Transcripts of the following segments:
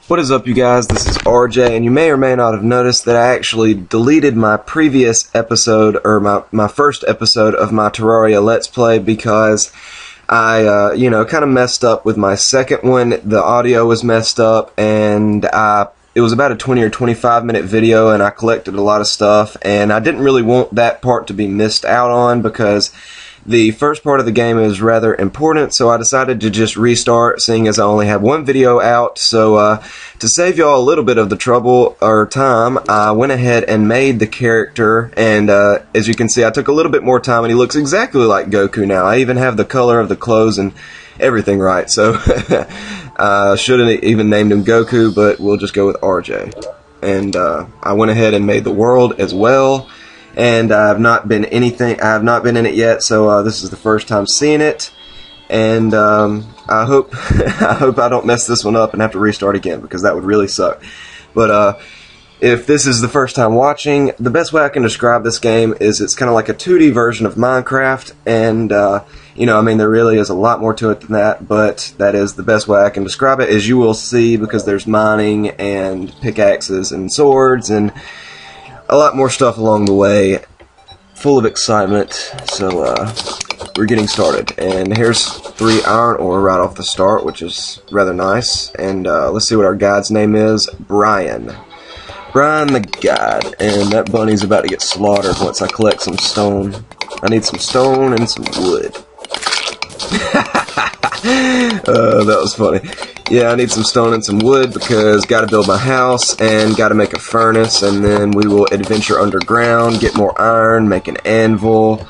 What is up, you guys? This is RJ, and you may or may not have noticed that I actually deleted my previous episode, or my first episode of my Terraria Let's Play, because I, kind of messed up with my second one. The audio was messed up, and it was about a 20 or 25 minute video, and I collected a lot of stuff, and I didn't really want that part to be missed out on, because the first part of the game is rather important, so I decided to just restart, seeing as I only have one video out. So to save y'all a little bit of the trouble or time, I went ahead and made the character, and as you can see, I took a little bit more time, and he looks exactly like Goku now. I even have the color of the clothes and everything right, so I shouldn't even named him Goku, but we'll just go with RJ. And I went ahead and made the world as well. And I have not been in it yet, so this is the first time seeing it. And I hope I don't mess this one up and have to restart again, because that would really suck. But if this is the first time watching, the best way I can describe this game is it's kind of like a 2D version of Minecraft, and there really is a lot more to it than that, but that is the best way I can describe it, as you will see, because there's mining and pickaxes and swords and a lot more stuff along the way, full of excitement. So we're getting started, and here's 3 iron ore right off the start, which is rather nice. And let's see what our guide's name is. Brian the guide. And that bunny's about to get slaughtered once I collect some stone. I need some stone and some wood. That was funny. Yeah, I need some stone and some wood, because gotta build my house and gotta make a furnace, and then we will adventure underground, get more iron, make an anvil,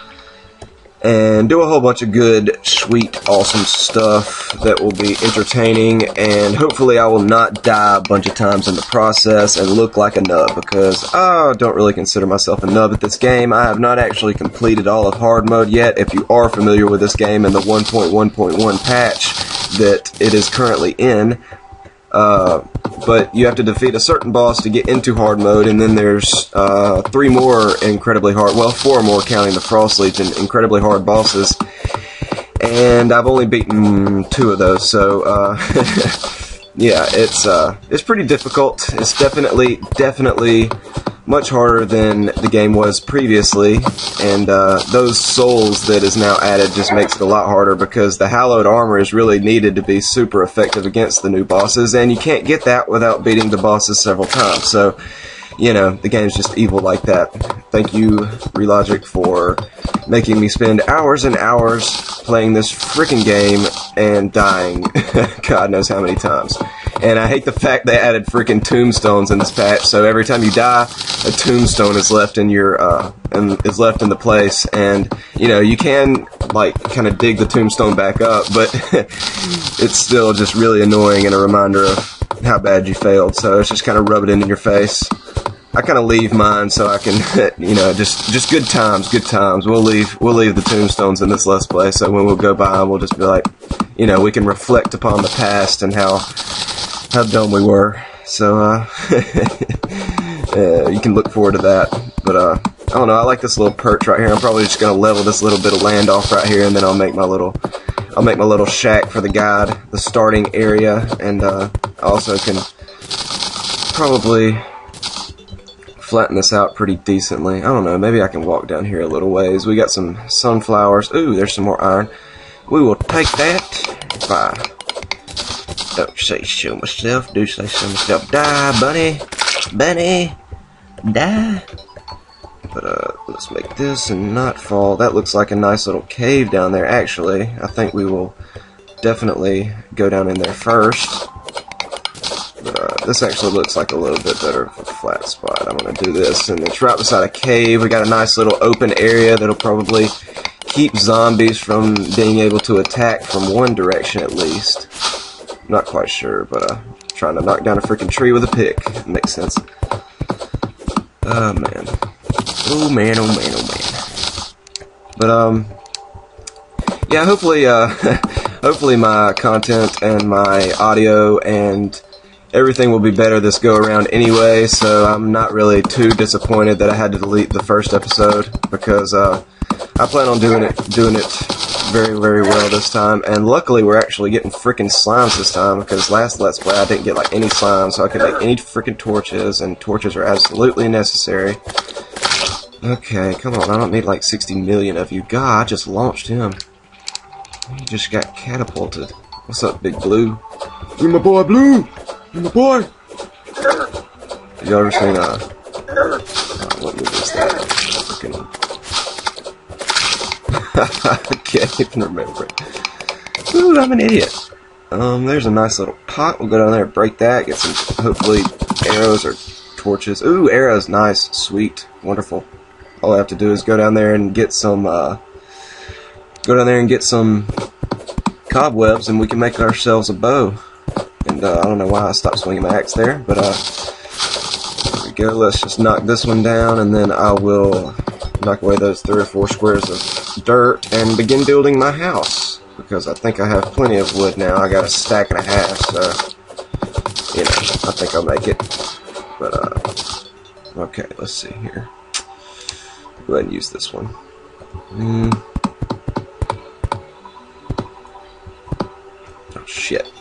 and do a whole bunch of good, sweet, awesome stuff that will be entertaining, and hopefully I will not die a bunch of times in the process and look like a nub, because I don't really consider myself a nub at this game. I have not actually completed all of hard mode yet. If you are familiar with this game and the 1.1.1 patch that it is currently in, but you have to defeat a certain boss to get into hard mode, and then there's 3 more incredibly hard, well, 4 more counting the Frost Legion, incredibly hard bosses, and I've only beaten 2 of those, so yeah, it's pretty difficult. It's definitely much harder than the game was previously, and those souls that is now added just makes it a lot harder, because the hallowed armor is really needed to be super effective against the new bosses, and you can't get that without beating the bosses several times. So, the game's just evil like that. Thank you, Relogic, for making me spend hours and hours playing this freaking game and dying God knows how many times. And I hate the fact they added freaking tombstones in this patch, so every time you die, a tombstone is left in your is left in the place, and you can kind of dig the tombstone back up, but it's still just really annoying and a reminder of how bad you failed. So it's just kind of rub it in your face. I kind of leave mine so I can, just good times. We'll leave the tombstones in this Let's Play, so when we'll go by, we'll just be like, we can reflect upon the past and how dumb we were. So you can look forward to that. But I don't know. I like this little perch right here. I'm probably just gonna level this little bit of land off right here, and then I'll make my little shack for the guide, the starting area, and I also can probably flatten this out pretty decently. I don't know, maybe I can walk down here a little ways. We got some sunflowers. Ooh, there's some more iron. We will take that. If I don't say so myself, do say so myself. Die, bunny, die. But let's make this and not fall. That looks like a nice little cave down there. Actually, I think we will definitely go down in there first. But this actually looks like a little bit better of a flat spot. I'm going to do this, and it's right beside a cave. We got a nice little open area that'll probably keep zombies from being able to attack from one direction at least. I'm not quite sure, but trying to knock down a freaking tree with a pick. It makes sense. Oh man. Oh man, oh man, oh man. But yeah, hopefully my content and my audio and everything will be better this go around anyway, so I'm not really too disappointed that I had to delete the first episode, because I plan on doing it very, very well this time. And luckily, we're actually getting freaking slimes this time, because last Let's Play I didn't get like any slimes, so I could make any freaking torches, and torches are absolutely necessary. Okay, come on, I don't need like 60 million of you. God, I just launched him. He just got catapulted. What's up, Big Blue? You my boy, Blue! You my boy! Did y'all ever seen, what movie is that? Freaking... I can't even remember it. Ooh, I'm an idiot. There's a nice little pot. We'll go down there and break that. Get some, hopefully, arrows or torches. Ooh, arrows. Nice. Sweet. Wonderful. All I have to do is go down there and get some, cobwebs, and we can make ourselves a bow. And, I don't know why I stopped swinging my axe there, but, there we go. Let's just knock this one down, and then I will knock away those 3 or 4 squares of dirt and begin building my house, because I think I have plenty of wood now. I got a stack and a half, so you know, I think I'll make it. But okay, let's see here. Go ahead and use this one. Oh shit,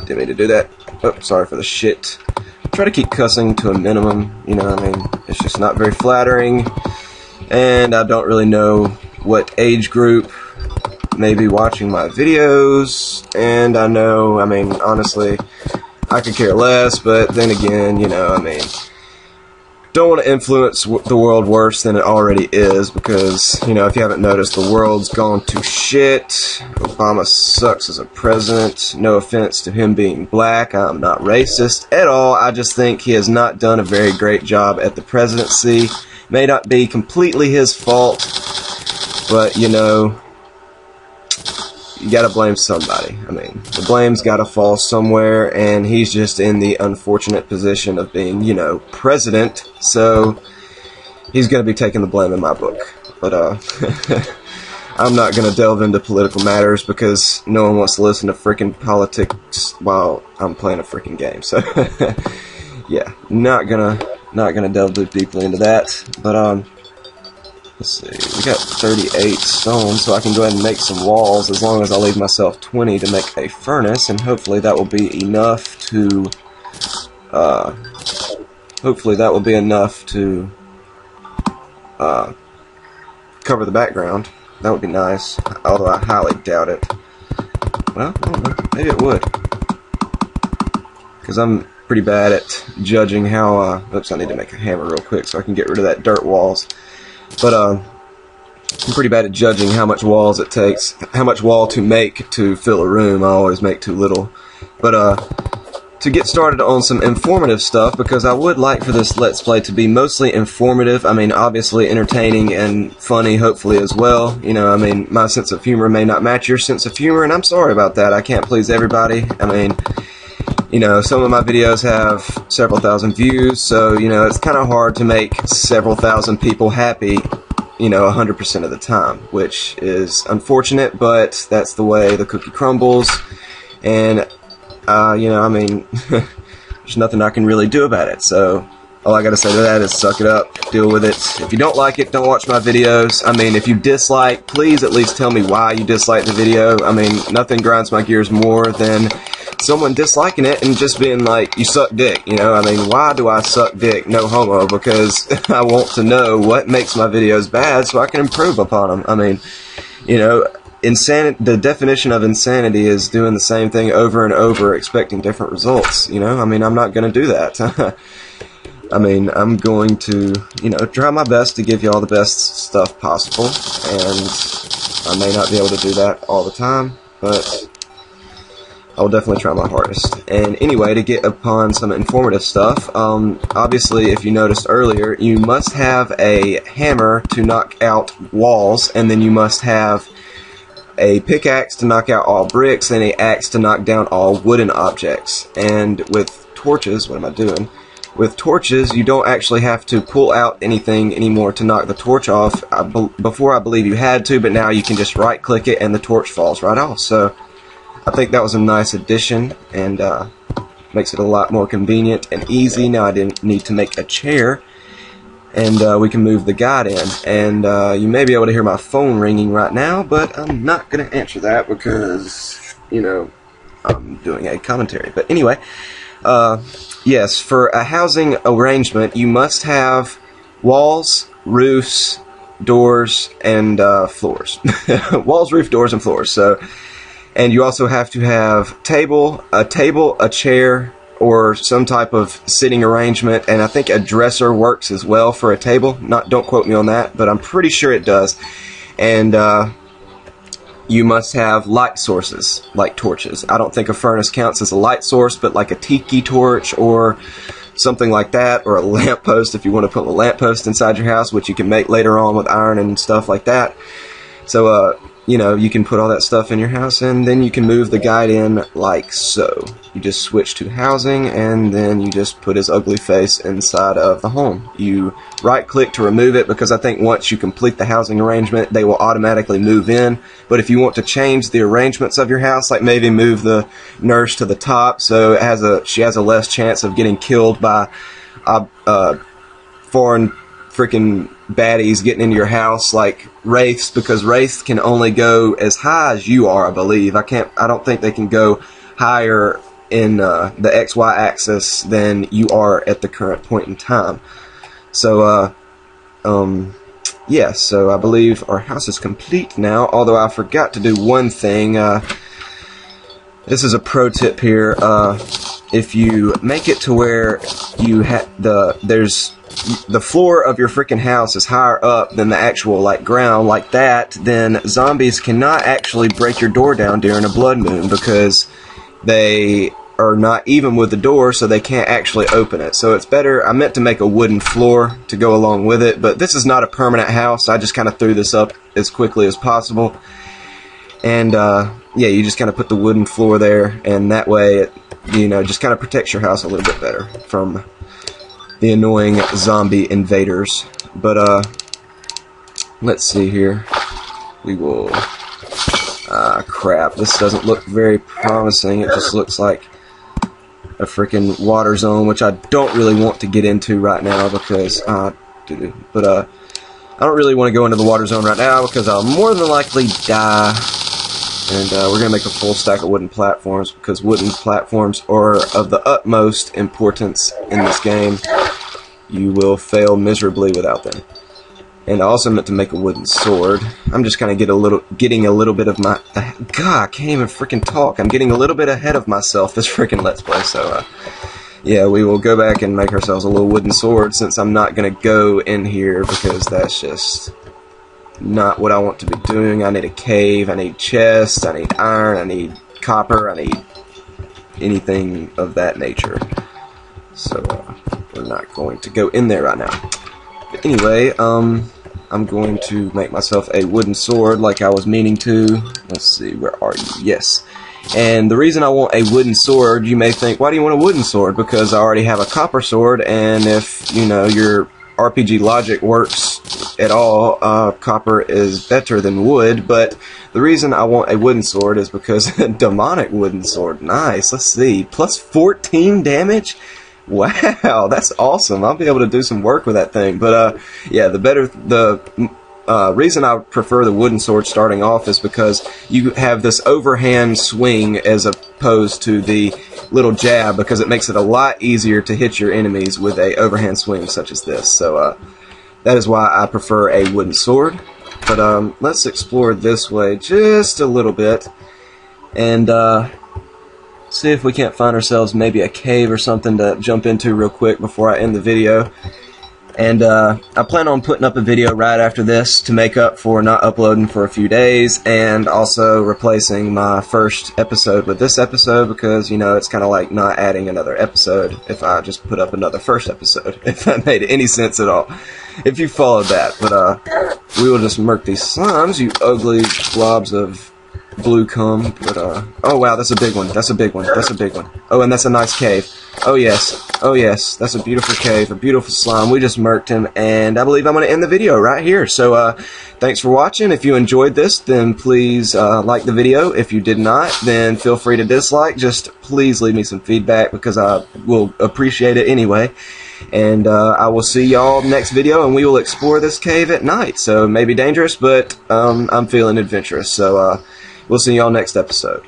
didn't mean to do that. Oh, sorry for the shit. Try to keep cussing to a minimum, you know, I mean, it's just not very flattering, and I don't really know what age group may be watching my videos, and I know, I mean, honestly, I could care less, but then again, you know, I mean, don't want to influence the world worse than it already is, because, you know, if you haven't noticed, the world's gone to shit. Obama sucks as a president. No offense to him being black. I'm not racist at all. I just think he has not done a very great job at the presidency. May not be completely his fault, but, you know, you gotta blame somebody. I mean, the blame's gotta fall somewhere, and he's just in the unfortunate position of being, you know, president, so he's gonna be taking the blame in my book. But, I'm not gonna delve into political matters, because no one wants to listen to freaking politics while I'm playing a freaking game, so, yeah, not gonna delve too deeply into that, but, let's see, we got 38 stone, so I can go ahead and make some walls, as long as I leave myself 20 to make a furnace, and hopefully that will be enough to, cover the background. That would be nice, although I highly doubt it. Well, I don't know, maybe it would. Because I'm pretty bad at judging how, oops, I need to make a hammer real quick so I can get rid of that dirt walls. But, I'm pretty bad at judging how much walls it takes, how much wall to make to fill a room. I always make too little. But, to get started on some informative stuff, because I would like for this Let's Play to be mostly informative. I mean, obviously entertaining and funny, hopefully, as well. You know, I mean, my sense of humor may not match your sense of humor, and I'm sorry about that. I can't please everybody. I mean, you know, some of my videos have several thousand views, so, you know, it's kind of hard to make several thousand people happy, you know, 100% of the time, which is unfortunate, but that's the way the cookie crumbles, and, you know, I mean, there's nothing I can really do about it, so all I gotta say to that is suck it up, deal with it. If you don't like it, don't watch my videos. I mean, if you dislike, please at least tell me why you dislike the video. I mean, nothing grinds my gears more than someone disliking it and just being like, you suck dick, you know? I mean, why do I suck dick? No homo, because I want to know what makes my videos bad so I can improve upon them. I mean, you know, the definition of insanity is doing the same thing over and over, expecting different results, you know? I mean, I'm not going to do that. I mean, I'm going to, you know, try my best to give you all the best stuff possible, and I may not be able to do that all the time, but I'll definitely try my hardest. And anyway, to get upon some informative stuff, obviously, if you noticed earlier, you must have a hammer to knock out walls, and then you must have a pickaxe to knock out all bricks, and an axe to knock down all wooden objects. And with torches, what am I doing? With torches, you don't actually have to pull out anything anymore to knock the torch off. Before, I believe you had to, but now you can just right-click it and the torch falls right off. So I think that was a nice addition, and makes it a lot more convenient and easy. Now I didn't need to make a chair. and we can move the guide in. And you may be able to hear my phone ringing right now, but I'm not going to answer that because, you know, I'm doing a commentary. But anyway, yes, for a housing arrangement, you must have walls, roofs, doors, and floors. Walls, roof, doors, and floors. So, and you also have to have a chair, or some type of sitting arrangement, and I think a dresser works as well for a table. Don't quote me on that, but I'm pretty sure it does. And you must have light sources, like torches. I don't think a furnace counts as a light source, but like a tiki torch or something like that, or a lamppost if you want to put a lamppost inside your house, which you can make later on with iron and stuff like that. So, you know, you can put all that stuff in your house, and then you can move the guide in like so. You just switch to housing, and then you just put his ugly face inside of the home. You right-click to remove it, because I think once you complete the housing arrangement, they will automatically move in. But if you want to change the arrangements of your house, like maybe move the nurse to the top so she has a less chance of getting killed by foreign freaking baddies getting into your house, like wraiths, because wraiths can only go as high as you are, I believe. I don't think they can go higher in the XY axis than you are at the current point in time. So yeah, so I believe our house is complete now, although I forgot to do one thing. This is a pro tip here. If you make it to where you the floor of your freaking house is higher up than the actual like ground, like that, then zombies cannot actually break your door down during a blood moon, because they are not even with the door, so they can't actually open it. So it's better. I meant to make a wooden floor to go along with it, but this is not a permanent house. I just kind of threw this up as quickly as possible. And yeah, you just kind of put the wooden floor there, and that way it, you know, just kind of protects your house a little bit better from the annoying zombie invaders. But let's see here. We will crap, this doesn't look very promising. It just looks like a freaking water zone, which I don't really want to get into right now, because I don't really want to go into the water zone right now, because I'll more than likely die. And we're going to make a full stack of wooden platforms, because wooden platforms are of the utmost importance in this game. You will fail miserably without them. And I also meant to make a wooden sword. I'm just kind of getting a little bit of my... God, I can't even freaking talk. I'm getting a little bit ahead of myself this freaking Let's Play. So, yeah, we will go back and make ourselves a little wooden sword, since I'm not going to go in here, because that's just not what I want to be doing. I need a cave, I need chests, I need iron, I need copper, I need anything of that nature. So, we're not going to go in there right now. But anyway, I'm going to make myself a wooden sword like I was meaning to. Let's see, where are you? Yes. And the reason I want a wooden sword, you may think, why do you want a wooden sword? Because I already have a copper sword, and if, you know, your RPG logic works at all, copper is better than wood. But the reason I want a wooden sword is because demonic wooden sword. Nice. Let's see. Plus 14 damage? Wow, that's awesome. I'll be able to do some work with that thing. But yeah, the reason I prefer the wooden sword starting off is because you have this overhand swing as opposed to the little jab, because it makes it a lot easier to hit your enemies with a overhand swing such as this. So that is why I prefer a wooden sword. But let's explore this way just a little bit, and see if we can't find ourselves maybe a cave or something to jump into real quick before I end the video. And I plan on putting up a video right after this to make up for not uploading for a few days, and also replacing my first episode with this episode, because, you know, it's kind of like not adding another episode if I just put up another first episode, if that made any sense at all, if you followed that. But we will just murk these slimes, you ugly blobs of blue cum. But oh wow, that's a big one, that's a big one, that's a big one. Oh, and that's a nice cave. Oh yes, that's a beautiful cave, a beautiful slime. We just murked him, and I believe I'm going to end the video right here. So thanks for watching. If you enjoyed this, then please like the video. If you did not, then feel free to dislike. Just please leave me some feedback, because I will appreciate it anyway. And I will see y'all next video, and we will explore this cave at night. So it may be dangerous, but I'm feeling adventurous. So we'll see y'all next episode.